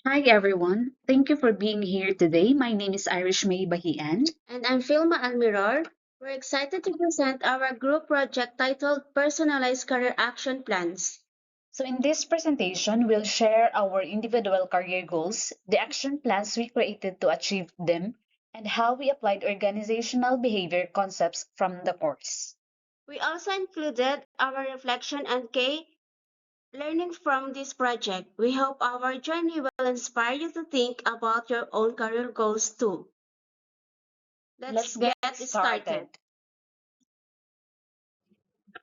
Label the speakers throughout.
Speaker 1: Hi everyone. Thank you for being here today. My name is Irish May Bahian.
Speaker 2: And I'm Filma Almirar. We're excited to present our group project titled Personalized Career Action Plans.
Speaker 1: So in this presentation, we'll share our individual career goals, the action plans we created to achieve them, and how we applied organizational behavior concepts from the course.
Speaker 2: We also included our reflection and key learning from this project. We hope our journey will inspire you to think about your own career goals too. Let's
Speaker 1: Let's get
Speaker 2: get started.
Speaker 1: started.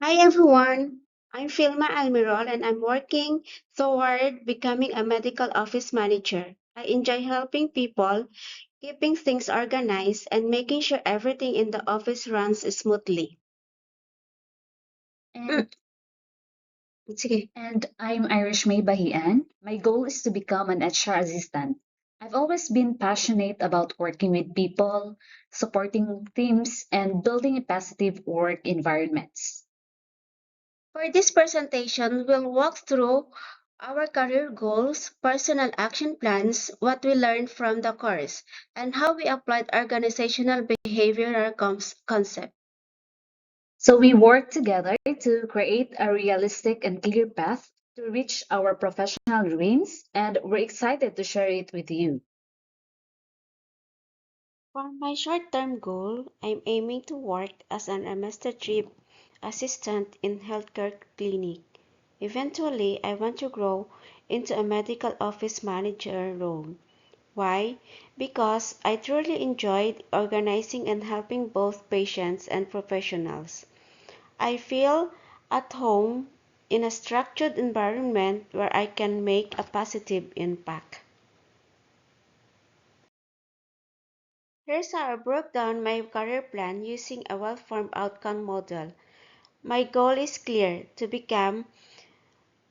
Speaker 2: Hi everyone. I'm Filma Almirol and I'm working toward becoming a medical office manager. I enjoy helping people, keeping things organized, and making sure everything in the office runs smoothly. Mm,
Speaker 1: And
Speaker 2: sige.
Speaker 1: and I'm Irish May Bahian. My goal is to become an HR assistant. I've always been passionate about working with people, supporting teams, and building a positive work environments.
Speaker 2: For this presentation, we'll walk through our career goals, personal action plans, what we learned from the course, and how we applied organizational behavioral concept.
Speaker 1: So we work together to create a realistic and clear path to reach our professional dreams, and we're excited to share it with you.
Speaker 2: For my short-term goal, I'm aiming to work as an administrative assistant in healthcare clinic. Eventually, I want to grow into a medical office manager role. Why? Because I truly enjoyed organizing and helping both patients and professionals. I feel at home in a structured environment where I can make a positive impact. Here's how I broke down my career plan using a well-formed outcome model. My goal is clear: to become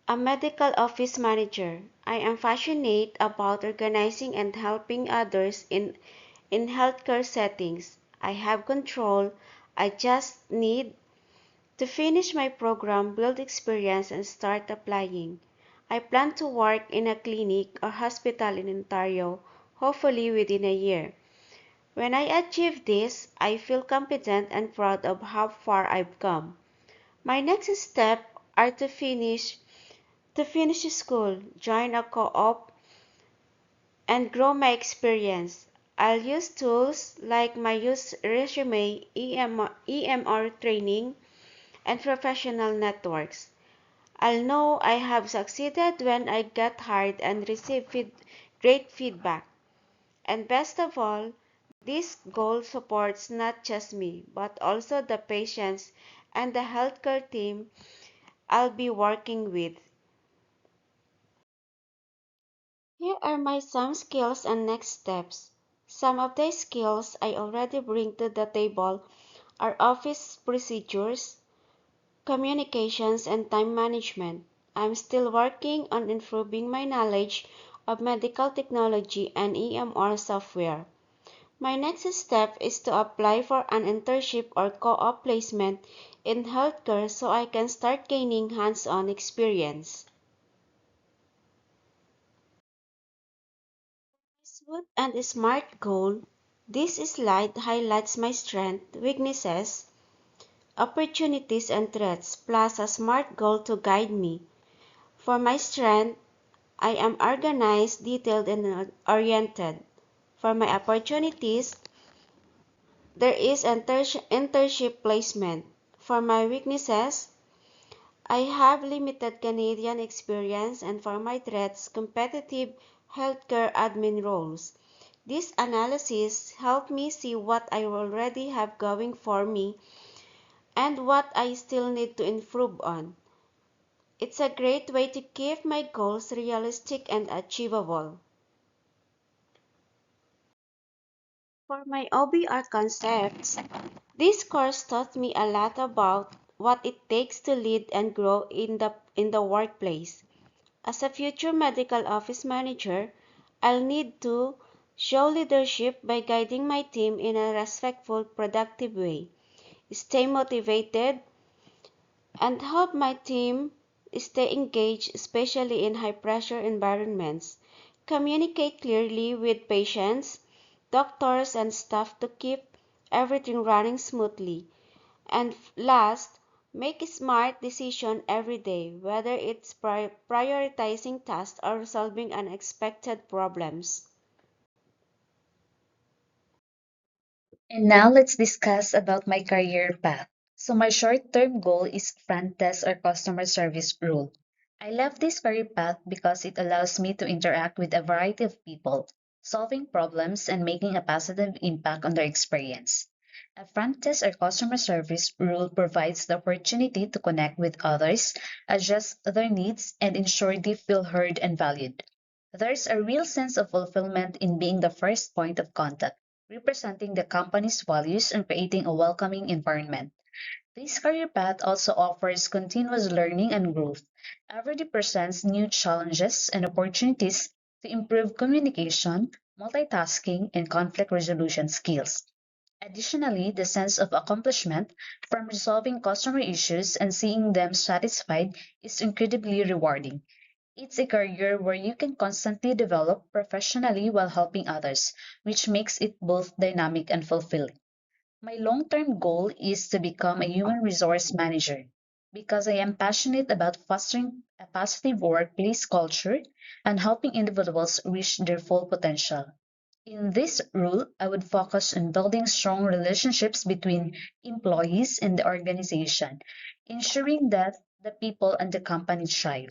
Speaker 2: a medical office manager. I am passionate about organizing and helping others in healthcare settings. I have control. I just need to finish my program, build experience, and start applying. I plan to work in a clinic or hospital in Ontario, hopefully within a year. When I achieve this, I feel confident and proud of how far I've come. My next step are to finish school, join a co-op, and grow my experience. I'll use tools like my use resume, EMR training, and professional networks. I'll know I have succeeded when I get hired and receive great feedback. And best of all, this goal supports not just me, but also the patients and the healthcare team I'll be working with. Here are my some skills and next steps. Some of the skills I already bring to the table are office procedures, communications, and time management. I'm still working on improving my knowledge of medical technology and EMR software. My next step is to apply for an internship or co-op placement in healthcare so I can start gaining hands-on experience. SWOT and SMART goal. This slide highlights my strengths, weaknesses, opportunities, and threats, plus a SMART goal to guide me. For my strength, I am organized, detailed, and oriented. For my opportunities, there is internship placement. For my weaknesses, I have limited Canadian experience, and for my threats, competitive healthcare admin roles. This analysis helped me see what I already have going for me and what I still need to improve on. It's a great way to keep my goals realistic and achievable. For my OBR concepts, this course taught me a lot about what it takes to lead and grow in the workplace. As a future medical office manager, I'll need to show leadership by guiding my team in a respectful, productive way, stay motivated, and help my team stay engaged, especially in high pressure environments. Communicate clearly with patients, doctors, and staff to keep everything running smoothly. And last, make a smart decision every day, whether it's prioritizing tasks or solving unexpected problems.
Speaker 1: And now let's discuss about my career path. So my short-term goal is front desk or customer service role. I love this career path because it allows me to interact with a variety of people, solving problems and making a positive impact on their experience. A front desk or customer service role provides the opportunity to connect with others, adjust their needs, and ensure they feel heard and valued. There's a real sense of fulfillment in being the first point of contact, representing the company's values and creating a welcoming environment. This career path also offers continuous learning and growth. Every day presents new challenges and opportunities to improve communication, multitasking, and conflict resolution skills. Additionally, the sense of accomplishment from resolving customer issues and seeing them satisfied is incredibly rewarding. It's a career where you can constantly develop professionally while helping others, which makes it both dynamic and fulfilling. My long term goal is to become a human resource manager because I am passionate about fostering a positive workplace culture and helping individuals reach their full potential. In this role, I would focus on building strong relationships between employees and the organization, ensuring that the people and the company thrive.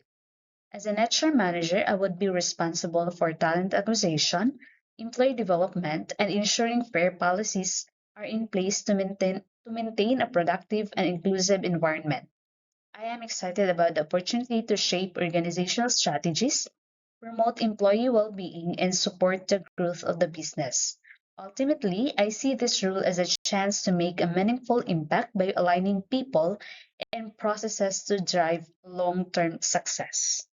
Speaker 1: As an HR manager, I would be responsible for talent acquisition, employee development, and ensuring fair policies are in place to maintain a productive and inclusive environment. I am excited about the opportunity to shape organizational strategies, promote employee well-being, and support the growth of the business. Ultimately, I see this role as a chance to make a meaningful impact by aligning people and processes to drive long-term success.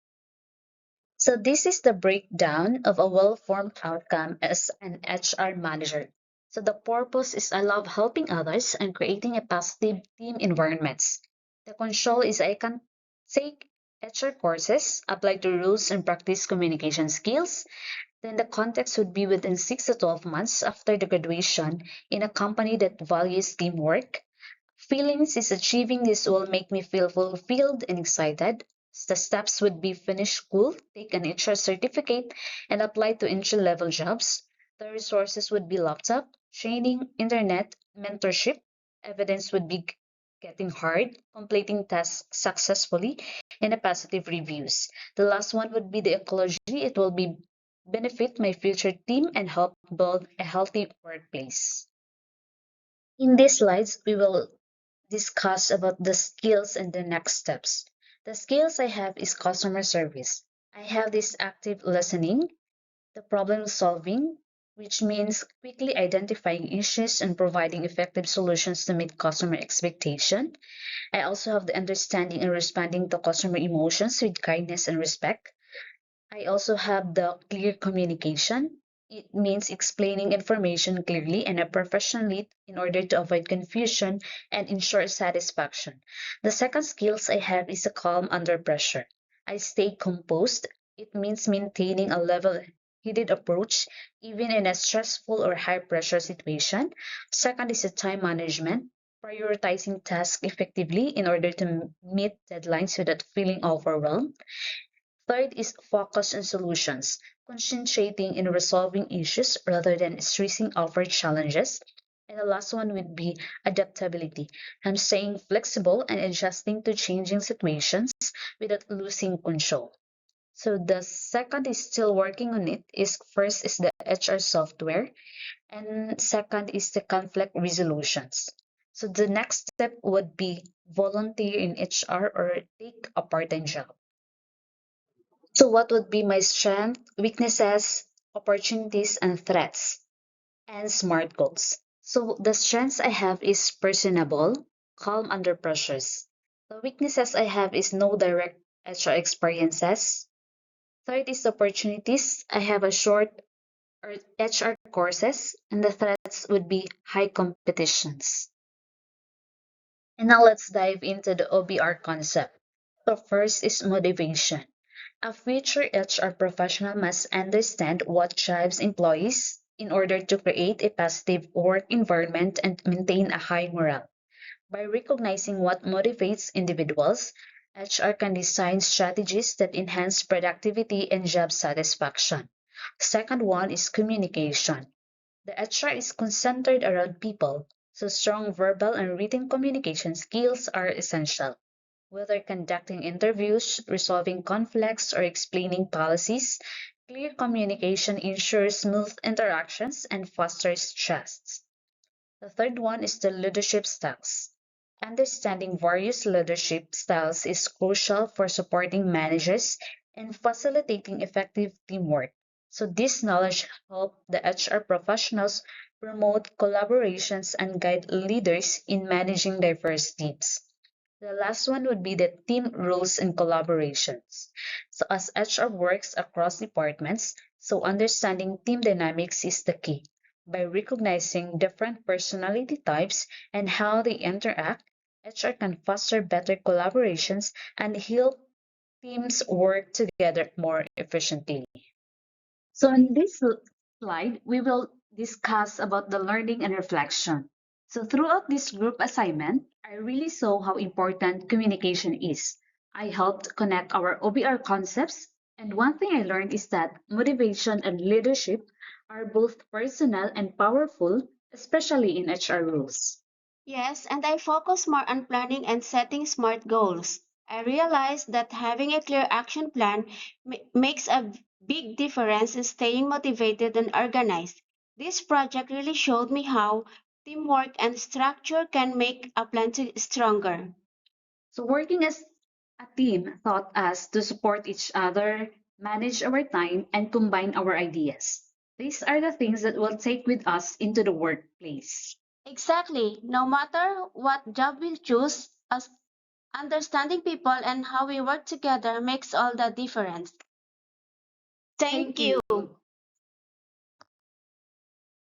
Speaker 1: So this is the breakdown of a well-formed outcome as an HR manager. So the purpose is I love helping others and creating a positive team environments. The control is I can take HR courses, apply the rules and practice communication skills. Then the context would be within 6 to 12 months after the graduation in a company that values teamwork. Feelings is achieving this will make me feel fulfilled and excited. The steps would be finish school, take an HR certificate, and apply to entry level jobs. The resources would be laptop, training, internet, mentorship. Evidence would be getting hard, completing tasks successfully, and a positive reviews. The last one would be the ecology. It will be benefit my future team and help build a healthy workplace. In these slides, we will discuss about the skills and the next steps. The skills I have is customer service. I have this active listening, the problem solving, which means quickly identifying issues and providing effective solutions to meet customer expectation. I also have the understanding and responding to customer emotions with kindness and respect. I also have the clear communication. It means explaining information clearly and professionally in order to avoid confusion and ensure satisfaction. The second skills I have is a calm under pressure. I stay composed. It means maintaining a level headed approach even in a stressful or high pressure situation. Second is a time management, prioritizing tasks effectively in order to meet deadlines without feeling overwhelmed. Third is focus on solutions, concentrating in resolving issues rather than stressing over challenges. And the last one would be adaptability. I'm staying flexible and adjusting to changing situations without losing control. So the second is still working on it is first is the HR software and second is the conflict resolutions. So the next step would be volunteer in HR or take a part-time job. So, what would be my strength, weaknesses, opportunities, and threats, and SMART goals? So, the strengths I have is personable, calm under pressures. The weaknesses I have is no direct HR experiences. Third is opportunities. I have a short or HR courses, and the threats would be high competitions. And now let's dive into the OBR concept. So, first is motivation. A future HR professional must understand what drives employees in order to create a positive work environment and maintain a high morale. By recognizing what motivates individuals, HR can design strategies that enhance productivity and job satisfaction. Second one is communication. The HR is centered around people, so strong verbal and written communication skills are essential. Whether conducting interviews, resolving conflicts, or explaining policies, clear communication ensures smooth interactions and fosters trust. The third one is the leadership styles. Understanding various leadership styles is crucial for supporting managers and facilitating effective teamwork. So this knowledge helps the HR professionals promote collaborations and guide leaders in managing diverse teams. The last one would be the team rules and collaborations. So as HR works across departments, so understanding team dynamics is the key. By recognizing different personality types and how they interact, HR can foster better collaborations and help teams work together more efficiently. So in this slide, we will discuss about the learning and reflection. So throughout this group assignment, I really saw how important communication is. I helped connect our OBR concepts, and one thing I learned is that motivation and leadership are both personal and powerful, especially in HR roles.
Speaker 2: Yes, and I focus more on planning and setting smart goals. I realized that having a clear action plan makes a big difference in staying motivated and organized. This project really showed me how teamwork and structure can make a plan stronger.
Speaker 1: So working as a team taught us to support each other, manage our time, and combine our ideas. These are the things that we'll take with us into the workplace.
Speaker 2: Exactly. No matter what job we choose, us understanding people and how we work together makes all the difference. Thank
Speaker 1: Thank you.
Speaker 2: you.